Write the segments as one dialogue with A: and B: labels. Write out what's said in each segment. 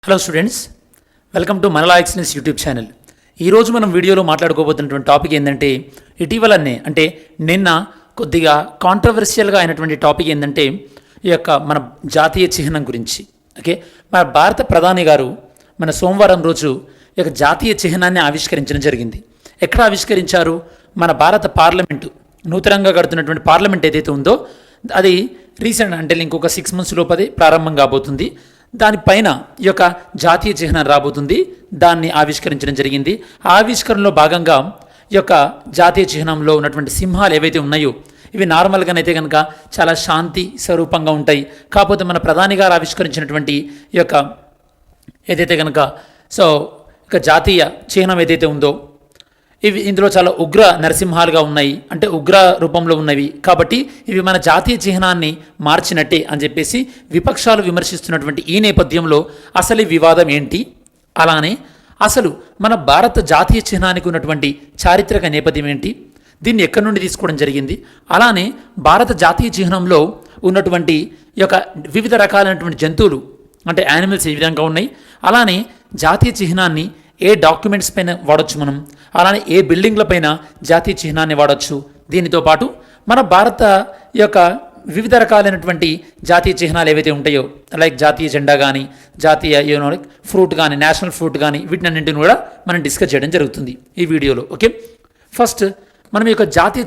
A: Hello students, welcome to మనలా excellence YouTube channel. ఈరోజు మనం వీడియోలో మాట్లాడుకోబోతున్నటువంటి టాపిక్ ఏంటంటే ఇటీవలనే అంటే నిన్న కొద్దిగా కాంట్రవర్షియల్గా అయినటువంటి టాపిక్ ఏంటంటే ఈ యొక్క మన జాతీయ చిహ్నం గురించి. ఓకే, మన భారత ప్రధాని గారు మన సోమవారం రోజు ఈ యొక్క జాతీయ చిహ్నాన్ని ఆవిష్కరించడం జరిగింది. ఎక్కడ ఆవిష్కరించారు? మన భారత పార్లమెంటు, నూతనంగా కడుతున్నటువంటి పార్లమెంట్ ఏదైతే ఉందో అది రీసెంట్ అంటే ఇంకొక 6 months లోపదే ప్రారంభం కాబోతుంది. దానిపైన ఈ యొక్క జాతీయ చిహ్నం రాబోతుంది. దాన్ని ఆవిష్కరించడం జరిగింది. ఆవిష్కరణలో భాగంగా ఈ యొక్క జాతీయ చిహ్నంలో ఉన్నటువంటి సింహాలు ఏవైతే ఉన్నాయో ఇవి నార్మల్గానైతే కనుక చాలా శాంతి స్వరూపంగా ఉంటాయి. కాకపోతే మన ప్రధాని గారు ఆవిష్కరించినటువంటి ఈ యొక్క ఏదైతే కనుక ఇక జాతీయ చిహ్నం ఏదైతే ఉందో ఇందులో చాలా ఉగ్ర నరసింహాలుగా ఉన్నాయి, అంటే ఉగ్ర రూపంలో ఉన్నవి. కాబట్టి ఇవి మన జాతీయ చిహ్నాన్ని మార్చినట్టే అని చెప్పేసి విపక్షాలు విమర్శిస్తున్నటువంటి ఈ నేపథ్యంలో అసలు వివాదం ఏంటి, అలానే అసలు మన భారత జాతీయ చిహ్నానికి ఉన్నటువంటి చారిత్రక నేపథ్యం ఏంటి, దీన్ని ఎక్కడి నుండి తీసుకోవడం జరిగింది, అలానే భారత జాతీయ చిహ్నంలో ఉన్నటువంటి ఈ యొక్క వివిధ రకాలైనటువంటి జంతువులు అంటే యానిమల్స్ ఏ విధంగా ఉన్నాయి, అలానే జాతీయ చిహ్నాన్ని ఏ డాక్యుమెంట్స్ పైన వాడచ్చు మనం, అలానే ఏ బిల్డింగ్ల పైన జాతీయ చిహ్నాన్ని వాడచ్చు. దీనితో పాటు మన భారత యొక్క వివిధ రకాలైనటువంటి జాతీయ చిహ్నాలు ఏవైతే ఉంటాయో లైక్ జాతీయ జెండా కానీ, జాతీయ ఫ్రూట్ కానీ, నేషనల్ ఫ్రూట్ కానీ, వీటినన్నింటిని కూడా మనం డిస్కస్ చేయడం జరుగుతుంది ఈ వీడియోలో. ఓకే, ఫస్ట్ మనం ఈ యొక్క జాతీయ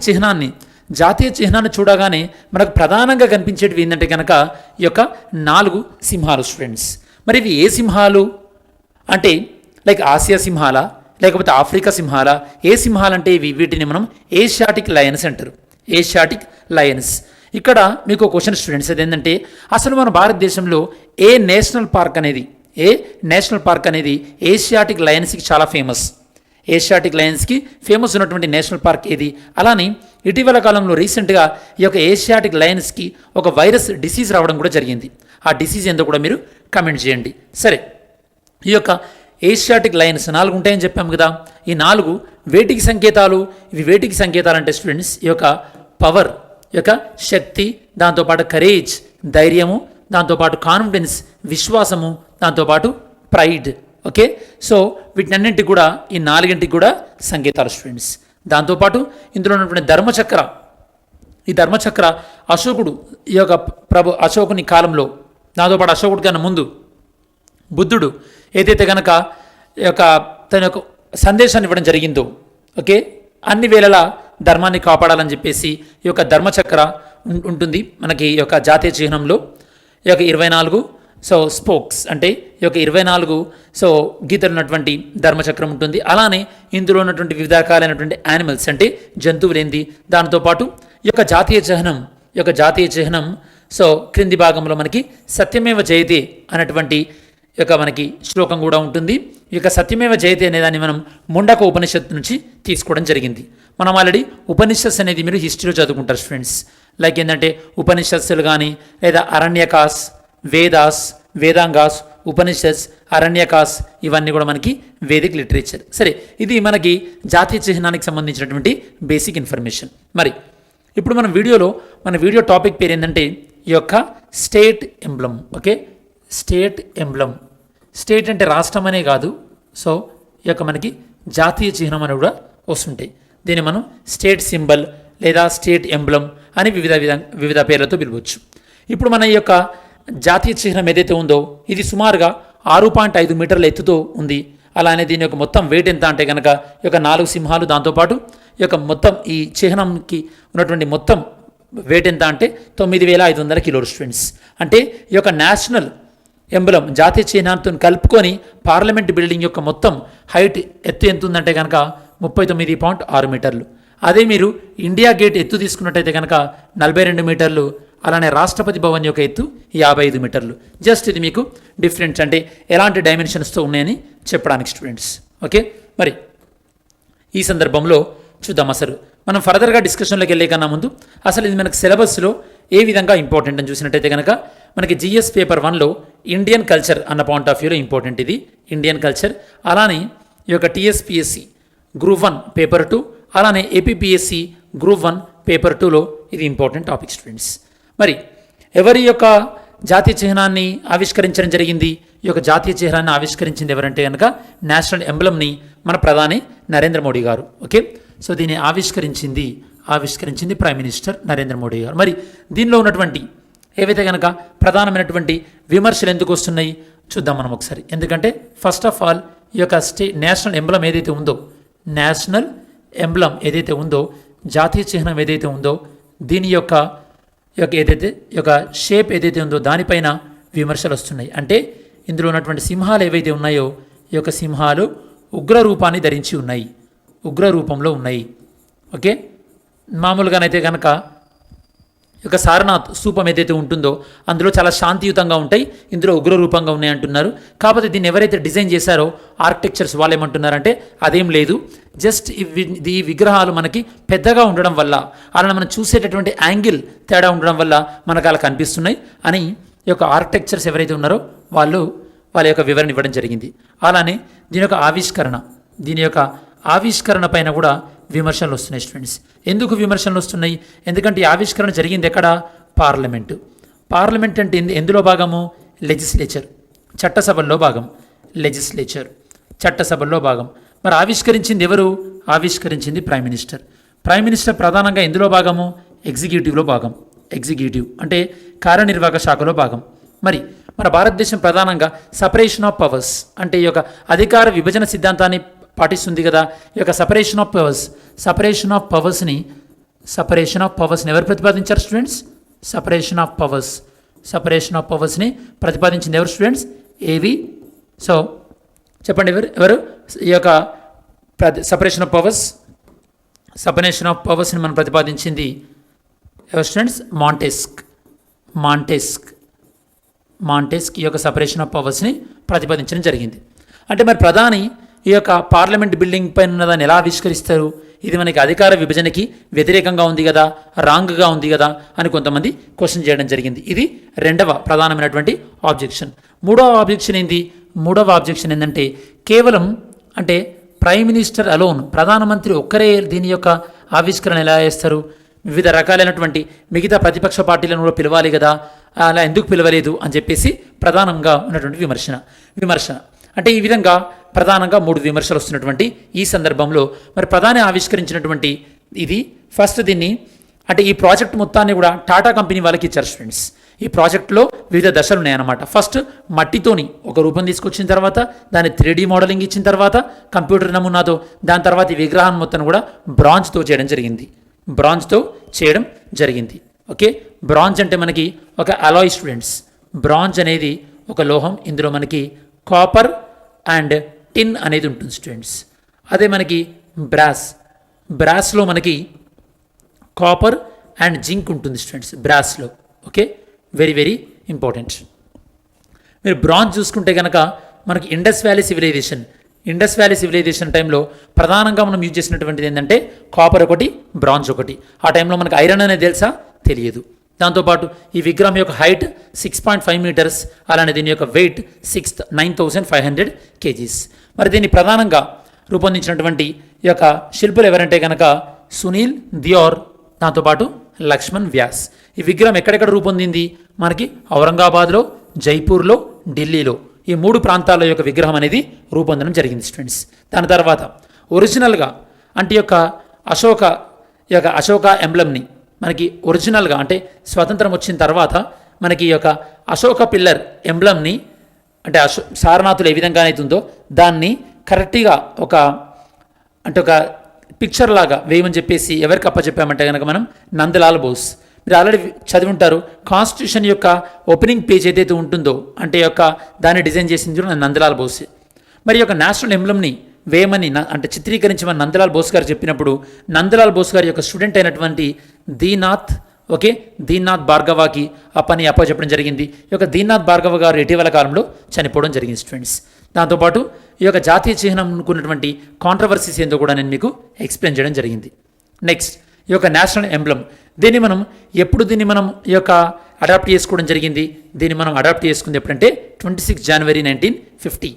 A: చిహ్నాన్ని చూడగానే మనకు ప్రధానంగా కనిపించేటివి ఏంటంటే కనుక ఈ యొక్క 4 సింహాలు స్టూడెంట్స్. మరి ఇవి ఏ సింహాలు అంటే లైక్ ఆసియా సింహాల, లేకపోతే ఆఫ్రికా సింహాల, ఏ సింహాలంటే వీటిని మనం ఏషియాటిక్ లయన్స్ అంటారు. Asiatic Lions. ఇక్కడ మీకు క్వశ్చన్ స్టూడెంట్స్ అదేంటంటే అసలు మన భారతదేశంలో ఏ నేషనల్ పార్క్ అనేది ఏషియాటిక్ లయన్స్కి చాలా ఫేమస్. ఏషియాటిక్ లయన్స్కి ఫేమస్ ఉన్నటువంటి నేషనల్ పార్క్ ఏది? అలానే ఇటీవల కాలంలో రీసెంట్గా ఈ యొక్క ఏషియాటిక్ లయన్స్కి ఒక వైరస్ డిసీజ్ రావడం కూడా జరిగింది. ఆ డిసీజ్ ఏందో కూడా మీరు కమెంట్ చేయండి. సరే, ఈ యొక్క ఏషియాటిక్ లయన్స్ 4 ఉంటాయని చెప్పాము కదా. ఈ 4 వేటికి సంకేతాలు? ఇవి వేటికి సంకేతాలు అంటే స్టూడెంట్స్ ఈ యొక్క పవర్, ఈ యొక్క శక్తి, దాంతోపాటు కరేజ్ ధైర్యము, దాంతోపాటు కాన్ఫిడెన్స్ విశ్వాసము, దాంతోపాటు ప్రైడ్. ఓకే, సో వీటినన్నింటికి కూడా ఈ 4ంటికి కూడా సంకేతాలు స్టూడెంట్స్. దాంతోపాటు ఇందులో ఉన్నటువంటి ధర్మచక్ర అశోకుడు ఈ యొక్క అశోకుని కాలంలో, దాంతోపాటు అశోకుడి కన్నా ముందు బుద్ధుడు ఏదైతే కనుక ఈ యొక్క తన యొక్క సందేశాన్ని ఇవ్వడం జరిగిందో, ఓకే, అన్ని వేళలా ధర్మాన్ని కాపాడాలని చెప్పేసి ఈ యొక్క ధర్మచక్ర ఉంటుంది మనకి ఈ యొక్క జాతీయ చిహ్నంలో. ఈ యొక్క 24 స్పోక్స్ అంటే ఈ యొక్క 24 గీతలు ఉన్నటువంటి ధర్మచక్రం ఉంటుంది. అలానే ఇందులో ఉన్నటువంటి వివిధ రకాలైనటువంటి యానిమల్స్ అంటే జంతువులేంది, దాంతోపాటు ఈ యొక్క జాతీయ చిహ్నం క్రింది భాగంలో మనకి సత్యమేవ జయతే అన్నటువంటి ఈ యొక్క మనకి శ్లోకం కూడా ఉంటుంది. ఈ యొక్క సత్యమేవ జయతే అనేదాన్ని మనం ముండక ఉపనిషత్తు నుంచి తీసుకోవడం జరిగింది. మనం ఆల్రెడీ ఉపనిషత్స్ అనేది మీరు హిస్టరీలో చదువుకుంటారు స్టూడెంట్స్. లైక్ ఏంటంటే ఉపనిషత్తులు కానీ, లేదా అరణ్యకాస్, వేదాంగాస్, ఉపనిషత్స్, అరణ్యకాస్, ఇవన్నీ కూడా మనకి వేదిక్ లిటరేచర్. సరే, ఇది మనకి జాతీయ చిహ్నానికి సంబంధించినటువంటి బేసిక్ ఇన్ఫర్మేషన్. మరి ఇప్పుడు మన వీడియో టాపిక్ పేరు ఏంటంటే ఈ యొక్క state emblem. Okay, state emblem. State అంటే రాష్ట్రం అనే కాదు, ఈ యొక్క మనకి జాతీయ చిహ్నం అని కూడా వస్తుంటాయి. దీన్ని మనం స్టేట్ సింబల్ లేదా స్టేట్ ఎంబ్లమ్ అని వివిధ పేర్లతో పిలవచ్చు. ఇప్పుడు మన ఈ యొక్క జాతీయ చిహ్నం ఏదైతే ఉందో ఇది సుమారుగా 6.5 మీటర్ల ఎత్తుతో ఉంది. అలానే దీని యొక్క మొత్తం వెయిట్ ఎంత అంటే కనుక ఈ యొక్క 4 సింహాలు, దాంతోపాటు ఈ యొక్క మొత్తం ఈ చిహ్నంకి ఉన్నటువంటి మొత్తం వెయిట్ ఎంత అంటే 9,500 కిలోలు స్టూడెంట్స్. అంటే ఈ యొక్క నేషనల్ ఎంబలం జాతీయ చిహ్నంతో కలుపుకొని పార్లమెంట్ బిల్డింగ్ యొక్క మొత్తం హైట్ ఎత్తు ఎంత ఉందంటే కనుక 39.6 మీటర్లు. అదే మీరు ఇండియా గేట్ ఎత్తు తీసుకున్నట్టయితే కనుక 42 మీటర్లు. అలానే రాష్ట్రపతి భవన్ యొక్క ఎత్తు 55 మీటర్లు. జస్ట్ ఇది మీకు డిఫరెన్స్ అంటే ఎలాంటి డైమెన్షన్స్తో ఉన్నాయని చెప్పడానికి స్టూడెంట్స్. ఓకే, మరి ఈ సందర్భంలో చూద్దాం అసలు మనం ఫర్దర్గా డిస్కషన్లోకి వెళ్ళే కన్నా ముందు అసలు ఇది మనకు సిలబస్లో ఏ విధంగా ఇంపార్టెంట్ అని చూసినట్టయితే కనుక మనకి జిఎస్ పేపర్ 1లో ఇండియన్ కల్చర్ అన్న పాయింట్ ఆఫ్ వ్యూలో ఇంపార్టెంట్ ఇది ఇండియన్ కల్చర్. అలానే ఈ యొక్క టీఎస్పిఎస్సి గ్రూప్ 1 పేపర్ 2, అలానే ఏపీపీఎస్సి గ్రూప్ 1 పేపర్ 2లో ఇది ఇంపార్టెంట్ టాపిక్ స్టూడెంట్స్. మరి ఎవరి యొక్క జాతీయ చిహ్నాన్ని ఆవిష్కరించడం జరిగింది? ఈ యొక్క జాతీయ చిహ్నాన్ని ఆవిష్కరించింది ఎవరంటే కనుక నేషనల్ ఎంబ్లమ్ని మన ప్రధాని నరేంద్ర మోడీ గారు. ఓకే, సో దీన్ని ఆవిష్కరించింది ప్రైమ్ మినిస్టర్ నరేంద్ర మోడీ గారు. మరి దీనిలో ఉన్నటువంటి ఏవైతే కనుక ప్రధానమైనటువంటి విమర్శలు ఎందుకు వస్తున్నాయి చూద్దాం మనం ఒకసారి. ఎందుకంటే ఫస్ట్ ఆఫ్ ఆల్ ఈ యొక్క నేషనల్ ఎంబ్లం ఏదైతే ఉందో, నేషనల్ ఎంబ్లం ఏదైతే ఉందో, జాతీయ చిహ్నం ఏదైతే ఉందో, దీని యొక్క షేప్ ఏదైతే ఉందో దానిపైన విమర్శలు వస్తున్నాయి. అంటే ఇందులో ఉన్నటువంటి సింహాలు ఏవైతే ఉన్నాయో ఈ యొక్క సింహాలు ఉగ్ర రూపాన్ని ధరించి ఉన్నాయి, ఉగ్ర రూపంలో ఉన్నాయి. ఓకే, మామూలుగానైతే కనుక ఈ యొక్క సారనాథ్ స్తూపం ఏదైతే ఉంటుందో అందులో చాలా శాంతియుతంగా ఉంటాయి, ఇందులో ఉగ్ర రూపంగా ఉన్నాయి అంటున్నారు. కాకపోతే దీన్ని ఎవరైతే డిజైన్ చేశారో ఆర్కిటెక్చర్స్ వాళ్ళు ఏమంటున్నారంటే అదేం లేదు, జస్ట్ ఈ విగ్రహాలు మనకి పెద్దగా ఉండడం వల్ల, అలా మనం చూసేటటువంటి యాంగిల్ తేడా ఉండడం వల్ల మనకు అలా కనిపిస్తున్నాయి అని ఈ యొక్క ఆర్కిటెక్చర్స్ ఎవరైతే ఉన్నారో వాళ్ళ యొక్క వివరణ ఇవ్వడం జరిగింది. అలానే దీని యొక్క ఆవిష్కరణ పైన కూడా విమర్శలు వస్తున్నాయి స్టూడెంట్స్. ఎందుకు విమర్శలు వస్తున్నాయి? ఎందుకంటే ఈ ఆవిష్కరణ జరిగింది ఎక్కడ? పార్లమెంట్ అంటే ఎందులో భాగము? లెజిస్లేచర్, చట్టసభల్లో భాగం. చట్టసభల్లో భాగం. మరి ఆవిష్కరించింది ఎవరు? ఆవిష్కరించింది ప్రైమ్ మినిస్టర్ ప్రధానంగా ఎందులో భాగము? ఎగ్జిక్యూటివ్లో భాగం. ఎగ్జిక్యూటివ్ అంటే కార్యనిర్వాహక శాఖలో భాగం. మరి మన భారతదేశం ప్రధానంగా సపరేషన్ ఆఫ్ పవర్స్ అంటే ఈ యొక్క అధికార విభజన సిద్ధాంతాన్ని పాటిస్తుంది కదా. ఈ యొక్క సపరేషన్ ఆఫ్ పవర్స్ని ఎవరు ప్రతిపాదించారు స్టూడెంట్స్? సపరేషన్ ఆఫ్ పవర్స్ని ప్రతిపాదించింది ఎవరు స్టూడెంట్స్? ఏవి. సో చెప్పండి ఎవరు ఈ యొక్క సపరేషన్ ఆఫ్ పవర్స్ని మనం ప్రతిపాదించింది ఎవరు స్టూడెంట్స్? మాంటెస్క్ ఈ యొక్క సపరేషన్ ఆఫ్ పవర్స్ని ప్రతిపాదించడం జరిగింది. అంటే మరి ప్రధాని ఈ యొక్క పార్లమెంట్ బిల్డింగ్ పైన ఉన్నదాన్ని ఎలా ఆవిష్కరిస్తారు? ఇది మనకి అధికార విభజనకి వ్యతిరేకంగా ఉంది కదా, రాంగ్గా ఉంది కదా అని కొంతమంది క్వశ్చన్ చేయడం జరిగింది. ఇది రెండవ ప్రధానమైనటువంటి ఆబ్జెక్షన్. మూడవ ఆబ్జెక్షన్ ఏంటంటే కేవలం అంటే ప్రైమ్ మినిస్టర్ అలోన్, ప్రధానమంత్రి ఒక్కరే దీని యొక్క ఆవిష్కరణ ఎలా చేస్తారు? వివిధ రకాలైనటువంటి మిగతా ప్రతిపక్ష పార్టీలను కూడా పిలవాలి కదా, అలా ఎందుకు పిలవలేదు అని చెప్పేసి ప్రధానంగా ఉన్నటువంటి విమర్శ. అంటే ఈ విధంగా ప్రధానంగా 3 విమర్శలు వస్తున్నటువంటి ఈ సందర్భంలో మరి ప్రధాని ఆవిష్కరించినటువంటి ఇది ఫస్ట్ దీన్ని అంటే ఈ ప్రాజెక్ట్ మొత్తాన్ని కూడా టాటా కంపెనీ వాళ్ళకి ఇచ్చారు స్టూడెంట్స్. ఈ ప్రాజెక్టులో వివిధ దశలు ఉన్నాయన్నమాట. ఫస్ట్ మట్టితోని ఒక రూపం తీసుకొచ్చిన తర్వాత దాన్ని 3D మోడలింగ్ ఇచ్చిన తర్వాత కంప్యూటర్ నమూనాతో, దాని తర్వాత ఈ విగ్రహం మొత్తం కూడా బ్రాంజ్తో చేయడం జరిగింది. ఓకే, బ్రాంజ్ అంటే మనకి ఒక అలాయ్ స్టూడెంట్స్. బ్రాంజ్ అనేది ఒక లోహం, ఇందులో మనకి కాపర్ అండ్ టిన్ అనేది ఉంటుంది స్టూడెంట్స్. అదే మనకి బ్రాస్లో మనకి కాపర్ అండ్ జింక్ ఉంటుంది స్టూడెంట్స్ బ్రాస్లో. Okay, very very important. మీరు బ్రాంజ్ చూసుకుంటే కనుక మనకి ఇండస్ వ్యాలీ సివిలైజేషన్ టైంలో ప్రధానంగా మనం యూజ్ చేసినటువంటిది ఏంటంటే కాపర్ ఒకటి, బ్రాంజ్ ఒకటి. ఆ టైంలో మనకు ఐరన్ అనేది తెలుసా? తెలియదు. దాంతోపాటు ఈ విగ్రహం యొక్క హైట్ 6.5 మీటర్స్, అలానే దీని యొక్క వెయిట్ 9,500 kgs. మరి దీన్ని ప్రధానంగా రూపొందించినటువంటి ఈ యొక్క శిల్పులు ఎవరంటే కనుక సునీల్ దియోర్, దాంతోపాటు లక్ష్మణ్ వ్యాస్. ఈ విగ్రహం ఎక్కడెక్కడ రూపొందింది? మనకి ఔరంగాబాద్లో, జైపూర్లో, ఢిల్లీలో, ఈ 3 ప్రాంతాల యొక్క విగ్రహం అనేది రూపొందడం జరిగింది స్టూడెంట్స్. దాని తర్వాత ఒరిజినల్గా అంటే అశోక ఎంబ్లమ్ని మనకి ఒరిజినల్గా అంటే స్వతంత్రం వచ్చిన తర్వాత మనకి ఈ యొక్క అశోక పిల్లర్ ఎంబ్లమ్ని అంటే సారనాథులు ఏ విధంగా అవుతుందో దాన్ని కరెక్ట్గా ఒక పిక్చర్ లాగా వేయమని చెప్పేసి ఎవరికి అప్పచెప్పామంటే కనుక మనం నందలాల్ బోస్. మీరు ఆల్రెడీ చదివి ఉంటారు, కాన్స్టిట్యూషన్ యొక్క ఓపెనింగ్ పేజ్ ఏదైతే ఉంటుందో అంటే దాన్ని డిజైన్ చేసింది నందలాల్ బోస్. మరి యొక్క నేషనల్ ఎంబ్లమ్ని వేయమని అంటే చిత్రీకరించమని నందలాల్ బోస్ గారు చెప్పినప్పుడు నందలాల్ బోస్ గారి యొక్క స్టూడెంట్ అయినటువంటి దీనాథ్ భార్గవకి ఆ పని అప్పచెప్పడం జరిగింది. ఈ యొక్క దీనాథ్ భార్గవ గారు ఇటీవల కాలంలో చనిపోవడం జరిగింది స్టూడెంట్స్. దాంతోపాటు ఈ యొక్క జాతీయ చిహ్నం అనుకున్నటువంటి కాంట్రవర్సీస్ ఏందో కూడా నేను మీకు ఎక్స్ప్లెయిన్ చేయడం జరిగింది. నెక్స్ట్ ఈ యొక్క నేషనల్ ఎంబ్లమ్ దీన్ని మనం ఈ యొక్క అడాప్ట్ చేసుకోవడం జరిగింది. దీన్ని మనం అడాప్ట్ చేసుకుంది ఎప్పుడంటే 26 జనవరి 1950.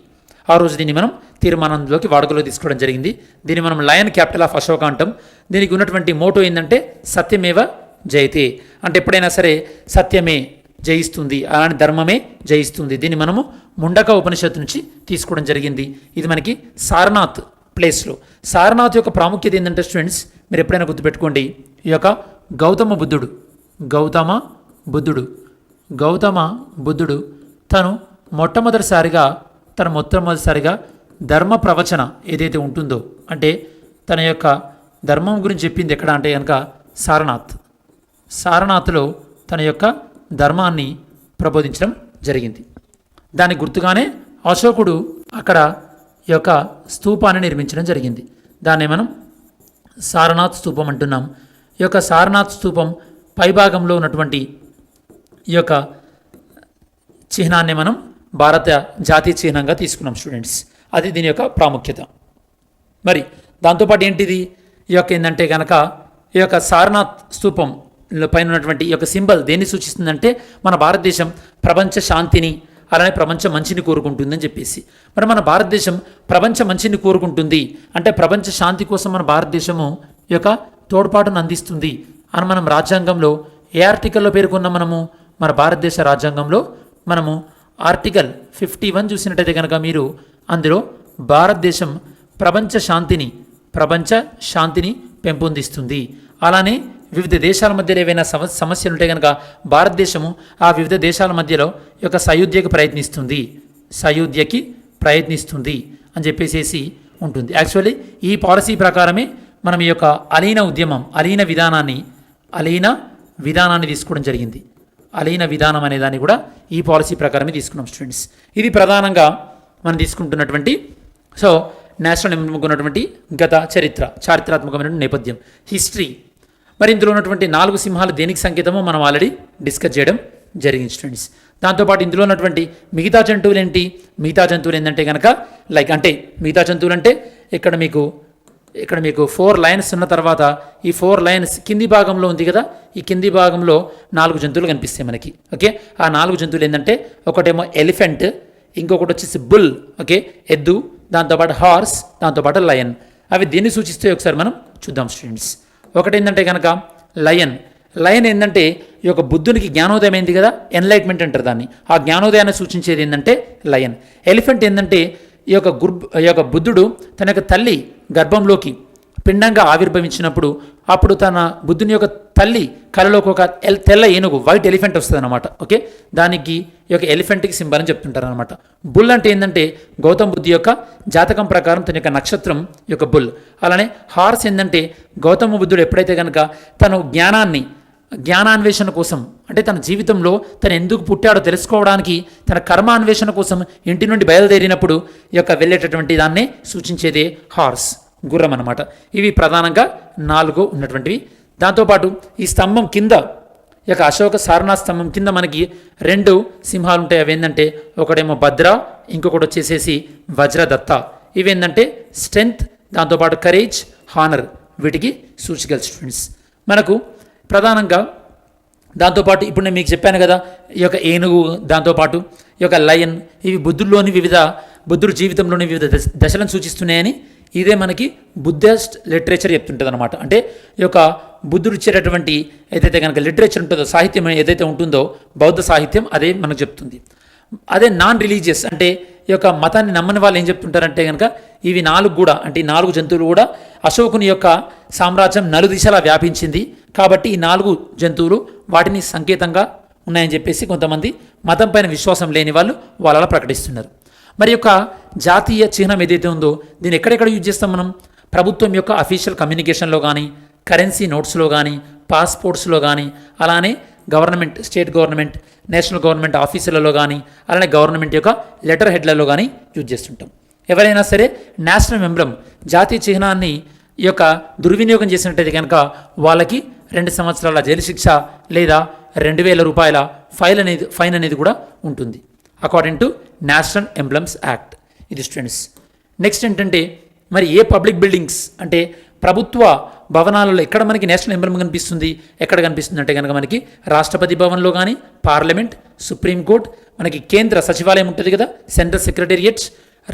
A: ఆ రోజు దీన్ని మనం తీర్మానంలోకి వాడుకలో తీసుకోవడం జరిగింది. దీన్ని మనం లయన్ క్యాపిటల్ ఆఫ్ అశోక అంటాం. దీనికి ఉన్నటువంటి మోటో ఏంటంటే సత్యమేవ జయతే, అంటే ఎప్పుడైనా సరే సత్యమే జయిస్తుంది, అలాంటి ధర్మమే జయిస్తుంది. దీన్ని మనము ముండక ఉపనిషత్తు నుంచి తీసుకోవడం జరిగింది. ఇది మనకి సారనాథ్ ప్లేస్లో. సారనాథ్ యొక్క ప్రాముఖ్యత ఏంటంటే స్టూడెంట్స్, మీరు ఎప్పుడైనా గుర్తుపెట్టుకోండి, ఈ యొక్క గౌతమ బుద్ధుడు తను మొట్టమొదటిసారిగా ధర్మ ప్రవచన ఏదైతే ఉంటుందో, అంటే తన యొక్క ధర్మం గురించి చెప్పింది ఎక్కడ అంటే కనుక సారనాథ్లో తన యొక్క ధర్మాన్ని ప్రబోధించడం జరిగింది. దానికి గుర్తుగానే అశోకుడు అక్కడ ఈ యొక్క స్తూపాన్ని నిర్మించడం జరిగింది. దాన్ని మనం సారనాథ్ స్తూపం అంటున్నాం. ఈ యొక్క సారనాథ్ స్తూపం పైభాగంలో ఉన్నటువంటి ఈ యొక్క చిహ్నాన్ని మనం భారత జాతీయ చిహ్నంగా తీసుకున్నాం స్టూడెంట్స్. అది దీని యొక్క ప్రాముఖ్యత. మరి దాంతోపాటు ఏంటిది ఈ యొక్క ఏంటంటే కనుక ఈ యొక్క సారనాథ్ స్తూపం పైన ఉన్నటువంటి ఈ యొక్క సింబల్ దేన్ని సూచిస్తుందంటే మన భారతదేశం ప్రపంచ శాంతిని అలానే ప్రపంచ మంచిని కోరుకుంటుందని చెప్పేసి. మరి మన భారతదేశం ప్రపంచ మంచిని కోరుకుంటుంది అంటే ప్రపంచ శాంతి కోసం మన భారతదేశము ఈ యొక్క తోడ్పాటును అందిస్తుంది అని మనం రాజ్యాంగంలో ఏ ఆర్టికల్లో పేర్కొన్నాం? మన భారతదేశ రాజ్యాంగంలో మనము ఆర్టికల్ 51 చూసినట్టయితే కనుక మీరు అందులో భారతదేశం ప్రపంచ శాంతిని పెంపొందిస్తుంది. అలానే వివిధ దేశాల మధ్యలో ఏవైనా సమస్యలు ఉంటే కనుక భారతదేశము ఆ వివిధ దేశాల మధ్యలో ఈ యొక్క సయోధ్యకి ప్రయత్నిస్తుంది అని చెప్పేసి ఉంటుంది. యాక్చువల్లీ ఈ పాలసీ ప్రకారమే మనం ఈ యొక్క అలీన విధానాన్ని తీసుకోవడం జరిగింది. అలీన విధానం అనే దాన్ని కూడా ఈ పాలసీ ప్రకారమే తీసుకున్నాం స్టూడెంట్స్. ఇది ప్రధానంగా మనం తీసుకుంటున్నటువంటి నేషనల్ ఎంబ్లెమ్ ఉన్నటువంటి చారిత్రాత్మకమైన నేపథ్యం, హిస్టరీ. మరి ఇందులో ఉన్నటువంటి 4 సింహాలు దేనికి సంకేతమో మనం ఆల్రెడీ డిస్కస్ చేయడం జరిగింది స్టూడెంట్స్. దాంతోపాటు ఇందులో ఉన్నటువంటి మిగతా జంతువులు ఏంటంటే కనుక మిగతా జంతువులు అంటే ఇక్కడ మీకు 4 లైన్స్ ఉన్న తర్వాత ఈ 4 లైన్స్ కింది భాగంలో ఉంది కదా, ఈ కింది భాగంలో 4 జంతువులు కనిపిస్తాయి మనకి. ఓకే, ఆ 4 జంతువులు ఏంటంటే ఒకటేమో ఎలిఫెంట్, ఇంకొకటి వచ్చేసి బుల్, ఓకే ఎద్దు, దాంతోపాటు హార్స్, దాంతోపాటు లయన్. అవి దేన్ని సూచిస్తాయి ఒకసారి మనం చూద్దాం స్టూడెంట్స్. ఒకటి ఏంటంటే కనుక లయన్ ఏంటంటే ఈ యొక్క బుద్ధునికి జ్ఞానోదయం అయింది కదా, ఎన్లైట్మెంట్ అంటారు దాన్ని. ఆ జ్ఞానోదయాన్ని సూచించేది ఏంటంటే లయన్. ఎలిఫెంట్ ఏంటంటే ఈ యొక్క బుద్ధుడు తన యొక్క తల్లి గర్భంలోకి పిండంగా ఆవిర్భవించినప్పుడు అప్పుడు తన బుద్ధుని యొక్క తల్లి కళలోకి ఒక తెల్ల ఏనుగు వైట్ ఎలిఫెంట్ వస్తుంది అనమాట. ఓకే, దానికి ఈ యొక్క ఎలిఫెంట్కి సింబల్ అని చెప్తుంటారు అనమాట. బుల్ అంటే ఏంటంటే గౌతమ బుద్ధి యొక్క జాతకం ప్రకారం తన యొక్క నక్షత్రం యొక్క బుల్. అలానే హార్స్ ఏంటంటే గౌతమ బుద్ధుడు ఎప్పుడైతే కనుక తను జ్ఞానాన్వేషణ కోసం, అంటే తన జీవితంలో తను ఎందుకు పుట్టాడో తెలుసుకోవడానికి తన కర్మాన్వేషణ కోసం ఇంటి నుండి బయలుదేరినప్పుడు ఈ యొక్క వెళ్ళేటటువంటి దాన్నే సూచించేదే హార్స్, గుర్రం అనమాట. ఇవి ప్రధానంగా 4 ఉన్నటువంటివి. దాంతోపాటు ఈ స్తంభం కింద ఈ యొక్క అశోక సారనాథ్ స్తంభం కింద మనకి 2 సింహాలు ఉంటాయి. అవి ఏంటంటే ఒకటేమో భద్ర, ఇంకొకటి వచ్చేసేసి వజ్రదత్త. ఇవి ఏంటంటే స్ట్రెంగ్త్, దాంతోపాటు కరేజ్, హానర్, వీటికి సూచికలు స్టూడెంట్స్. మనకు ప్రధానంగా దాంతోపాటు ఇప్పుడు నేను మీకు చెప్పాను కదా, ఈ యొక్క ఏనుగు, దాంతోపాటు ఈ యొక్క లయన్, ఇవి బుద్ధుడు జీవితంలోని వివిధ దశలను సూచిస్తున్నాయని ఇదే మనకి బుద్ధిస్ట్ లిటరేచర్ చెప్తుంటుంది అనమాట. అంటే ఈ యొక్క బుద్ధుడు ఇచ్చేటటువంటి ఏదైతే కనుక లిటరేచర్ ఉంటుందో, సాహిత్యం ఏదైతే ఉంటుందో, బౌద్ధ సాహిత్యం, అదే మనకు చెప్తుంది. అదే నాన్ రిలీజియస్ అంటే ఈ యొక్క మతాన్ని నమ్మని వాళ్ళు ఏం చెప్తుంటారంటే కనుక ఇవి 4 కూడా, అంటే ఈ 4 జంతువులు కూడా అశోకుని యొక్క సామ్రాజ్యం నలుదిశలా వ్యాపించింది కాబట్టి ఈ 4 జంతువులు వాటిని సంకేతంగా ఉన్నాయని చెప్పేసి కొంతమంది మతం పైన విశ్వాసం లేని వాళ్ళు అలా ప్రకటిస్తున్నారు. మరి యొక్క జాతీయ చిహ్నం ఏదైతే ఉందో దీన్ని ఎక్కడెక్కడ యూజ్ చేస్తాం మనం? ప్రభుత్వం యొక్క అఫీషియల్ కమ్యూనికేషన్లో కానీ, కరెన్సీ నోట్స్లో కానీ, పాస్పోర్ట్స్లో కానీ, అలానే government, state government, national government ఆఫీసులలో కానీ, అలానే గవర్నమెంట్ యొక్క లెటర్ హెడ్లలో కానీ యూజ్ చేస్తుంటాం. ఎవరైనా సరే నేషనల్ ఎంబ్లెమ్ జాతీయ చిహ్నాన్ని ఈ యొక్క దుర్వినియోగం చేసినట్టయితే కనుక వాళ్ళకి 2 సంవత్సరాల జైలు శిక్ష లేదా 2000 రూపాయల ఫైన్ అనేది కూడా ఉంటుంది according to national emblems act. ఇది స్టూడెంట్స్. నెక్స్ట్ ఏంటంటే మరి ఏ పబ్లిక్ బిల్డింగ్స్ అంటే ప్రభుత్వ భవనాలలో ఎక్కడ మనకి నేషనల్ ఎంబ్లెమ్ కనిపిస్తుంది, ఎక్కడ కనిపిస్తుంది అంటే కనుక మనకి రాష్ట్రపతి భవన్లో కానీ, పార్లమెంట్, సుప్రీంకోర్టు, మనకి కేంద్ర సచివాలయం ఉంటుంది కదా, central secretariats,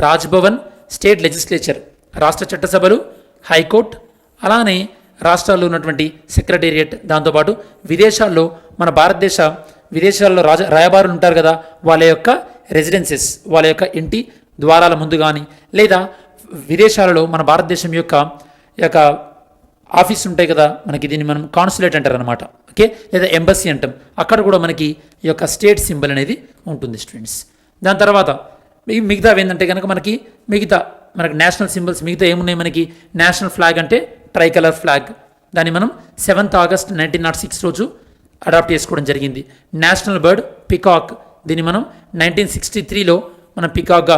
A: Raj Bhavan, state legislature, రాష్ట్ర చట్టసభలు, హైకోర్టు, అలానే రాష్ట్రాల్లో ఉన్నటువంటి సెక్రటేరియట్, దాంతోపాటు విదేశాల్లో మన భారతదేశ విదేశాల్లో రాయబారులు ఉంటారు కదా, వాళ్ళ యొక్క రెసిడెన్సెస్ వాళ్ళ యొక్క ఇంటి ద్వారాల ముందు కానీ లేదా విదేశాలలో మన భారతదేశం యొక్క ఆఫీస్ ఉంటాయి కదా, మనకి దీన్ని మనం కాన్సులేట్ అంటారు అనమాట. ఓకే, లేదా ఎంబసీ అంటాం. అక్కడ కూడా మనకి ఈ యొక్క స్టేట్ సింబల్ అనేది ఉంటుంది స్టూడెంట్స్. దాని తర్వాత మిగతా ఏంటంటే కనుక మనకి నేషనల్ సింబల్స్ మిగతా ఏమున్నాయి, మనకి నేషనల్ ఫ్లాగ్ అంటే ట్రై కలర్ ఫ్లాగ్, దాన్ని మనం 7th August 1906 రోజు అడాప్ట్ చేసుకోవడం జరిగింది. నేషనల్ బర్డ్ పికాక్, దీన్ని మనం 1963లో మనం పికాక్గా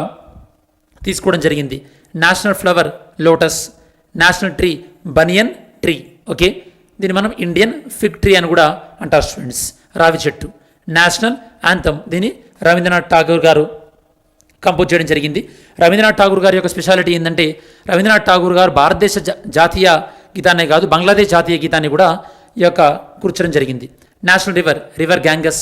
A: తీసుకోవడం జరిగింది. National flower lotus, national tree బనియన్ ట్రీ. ఓకే, దీన్ని మనం ఇండియన్ ఫిగ్ ట్రీ అని కూడా అంటారు స్టూడెంట్స్, రావి చెట్టు. నేషనల్ యాంథమ్, దీన్ని రవీంద్రనాథ్ ఠాగూర్ గారు కంపోజ్ చేయడం జరిగింది. రవీంద్రనాథ్ ఠాగూర్ గారి యొక్క స్పెషాలిటీ ఏంటంటే రవీంద్రనాథ్ ఠాగూర్ గారు భారతదేశ జాతీయ గీతాన్నే కాదు, బంగ్లాదేశ్ జాతీయ గీతాన్ని కూడా ఈ యొక్క కూర్చడం జరిగింది. నేషనల్ రివర్ గ్యాంగస్,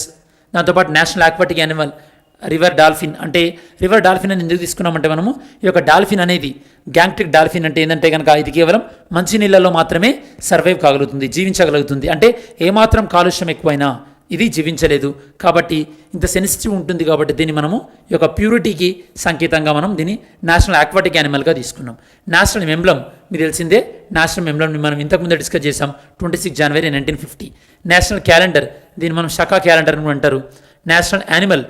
A: దాంతోపాటు national aquatic animal river dolphin. అంటే రివర్ డాల్ఫిన్ అని ఎందుకు తీసుకున్నామంటే మనము ఈ యొక్క డాల్ఫిన్ అనేది గ్యాంగ్టిక్ డాల్ఫిన్ అంటే ఏంటంటే కనుక ఇది కేవలం మంచినీళ్ళలో మాత్రమే సర్వైవ్ కాగలుగుతుంది, జీవించగలుగుతుంది. అంటే ఏమాత్రం కాలుష్యం ఎక్కువైనా ఇది జీవించలేదు కాబట్టి ఇంత సెన్సిటివ్ ఉంటుంది కాబట్టి దీన్ని మనము ఈ యొక్క ప్యూరిటీకి సంకేతంగా మనం దీన్ని నేషనల్ ఆక్వాటిక్ యానిమల్గా తీసుకున్నాం. నేషనల్ ఎంబ్లమ్ మీకు తెలిసిందే, నేషనల్ ఎంబ్లమ్ని మనం ఇంతకుముందే డిస్కస్ చేసాం 26 January 1950. నేషనల్ క్యాలెండర్, దీన్ని మనం షకా క్యాలెండర్ అని అంటారు. నేషనల్ యానిమల్,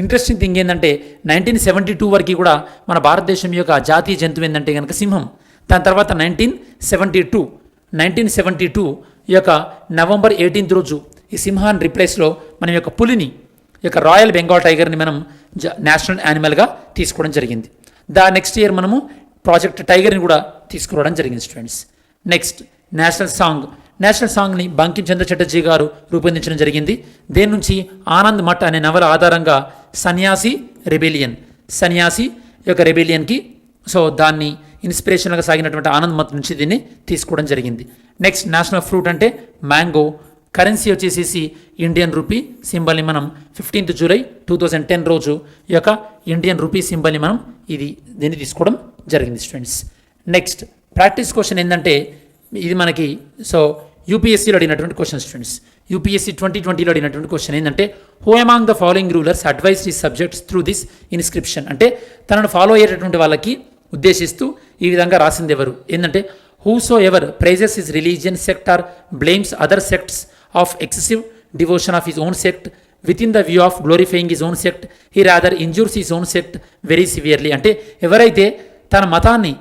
A: ఇంట్రెస్టింగ్ థింగ్ ఏంటంటే 1972 వరకు కూడా మన భారతదేశం యొక్క జాతీయ జంతువు ఏంటంటే కనుక సింహం. దాని తర్వాత 1972 ఈ యొక్క November 18th రోజు ఈ సింహాన్ రిప్లేస్లో మనం యొక్క పులిని, ఈ యొక్క రాయల్ బెంగాల్ టైగర్ని మనం నేషనల్ యానిమల్గా తీసుకోవడం జరిగింది. నెక్స్ట్ ఇయర్ మనము ప్రాజెక్ట్ టైగర్ని కూడా తీసుకురావడం జరిగింది స్టూడెంట్స్. నెక్స్ట్ నేషనల్ సాంగ్ని బంకిం చంద్ర చటర్జీ గారు రూపొందించడం జరిగింది. దేని నుంచి, ఆనంద్ మఠ్ అనే నవల ఆధారంగా సన్యాసి యొక్క రెబెలియన్కి దాన్ని ఇన్స్పిరేషన్గా సాగినటువంటి ఆనంద్ మఠ్ నుంచి దీన్ని తీసుకోవడం జరిగింది. నెక్స్ట్ నేషనల్ ఫ్రూట్ అంటే మ్యాంగో. కరెన్సీ వచ్చేసేసి ఇండియన్ రూపీ సింబల్ని మనం 15th July 2010 రోజు ఈ యొక్క ఇండియన్ రూపీ సింబల్ని మనం దీన్ని తీసుకోవడం జరిగింది స్టూడెంట్స్. నెక్స్ట్ ప్రాక్టీస్ క్వశ్చన్ ఏంటంటే ఇది మనకి యూపీఎస్సీలో అడిగినటువంటి క్వశ్చన్ స్టూడెంట్స్. యూపీఎస్సీ 2020లో అడిగినటువంటి క్వశ్చన్ ఏంటంటే who among the following rulers advised his subjects through this inscription. అంటే తనను ఫాలో అయ్యేటటువంటి వాళ్ళకి ఉద్దేశిస్తూ ఈ విధంగా రాసింది ఎవరు ఏంటంటే whosoever praises his religion sect or blames other sects of excessive devotion of his own sect within the view of glorifying his own sect he rather injures his own sect very severely. అంటే ఎవరైతే తన మతాన్ని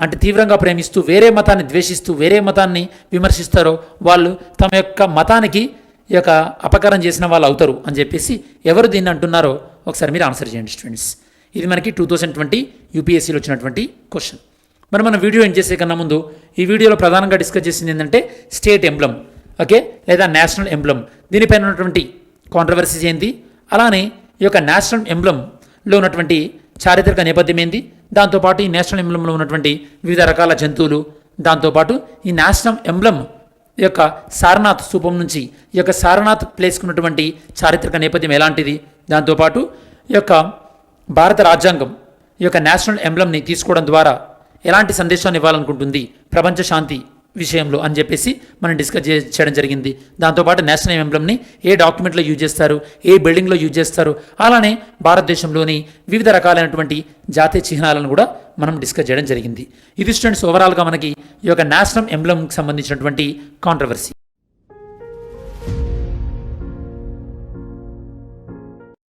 A: అంటే తీవ్రంగా ప్రేమిస్తూ వేరే మతాన్ని ద్వేషిస్తూ వేరే మతాన్ని విమర్శిస్తారో వాళ్ళు తమ యొక్క మతానికి ఈ యొక్క అపకారం చేసిన వాళ్ళు అవుతారు అని చెప్పేసి ఎవరు దీన్ని అంటున్నారో ఒకసారి మీరు ఆన్సర్ చేయండి స్టూడెంట్స్. ఇది మనకి 2020 యూపీఎస్సీలో వచ్చినటువంటి క్వశ్చన్. మరి మనం వీడియో ఏం చేసే కన్నా ముందు ఈ వీడియోలో ప్రధానంగా డిస్కస్ చేసింది ఏంటంటే స్టేట్ ఎంబ్లమ్, ఓకే, లేదా నేషనల్ ఎంబ్లమ్. దీనిపైన ఉన్నటువంటి కాంట్రవర్సీస్ ఏంది, అలానే ఈ యొక్క నేషనల్ ఎంబ్లమ్లో ఉన్నటువంటి చారిత్రక నేపథ్యం ఏంది, దాంతోపాటు ఈ నేషనల్ ఎంబ్లమ్లో ఉన్నటువంటి వివిధ రకాల జంతువులు, దాంతోపాటు ఈ నేషనల్ ఎంబ్లమ్ యొక్క సారనాథ్ స్థూపం నుంచి ఈ యొక్క సారనాథ్ ప్లేస్కి ఉన్నటువంటి చారిత్రక నేపథ్యం ఎలాంటిది, దాంతోపాటు ఈ యొక్క భారత రాజ్యాంగం ఈ యొక్క నేషనల్ ఎంబ్లమ్ని తీసుకోవడం ద్వారా ఎలాంటి సందేశాన్ని ఇవ్వాలనుకుంటుంది ప్రపంచ శాంతి విషయంలో అని చెప్పేసి మనం డిస్కస్ చేయడం జరిగింది. దాంతోపాటు నేషనల్ ఎంబ్లమ్ని ఏ డాక్యుమెంట్లో యూజ్ చేస్తారు, ఏ బిల్డింగ్లో యూజ్ చేస్తారు, అలానే భారతదేశంలోని వివిధ రకాలైనటువంటి జాతీయ చిహ్నాలను కూడా మనం డిస్కస్ చేయడం జరిగింది. ఇది స్టూడెంట్స్ ఓవరాల్గా మనకి ఈ యొక్క నేషనల్ ఎంబ్లమ్కి సంబంధించినటువంటి కాంట్రవర్సీ.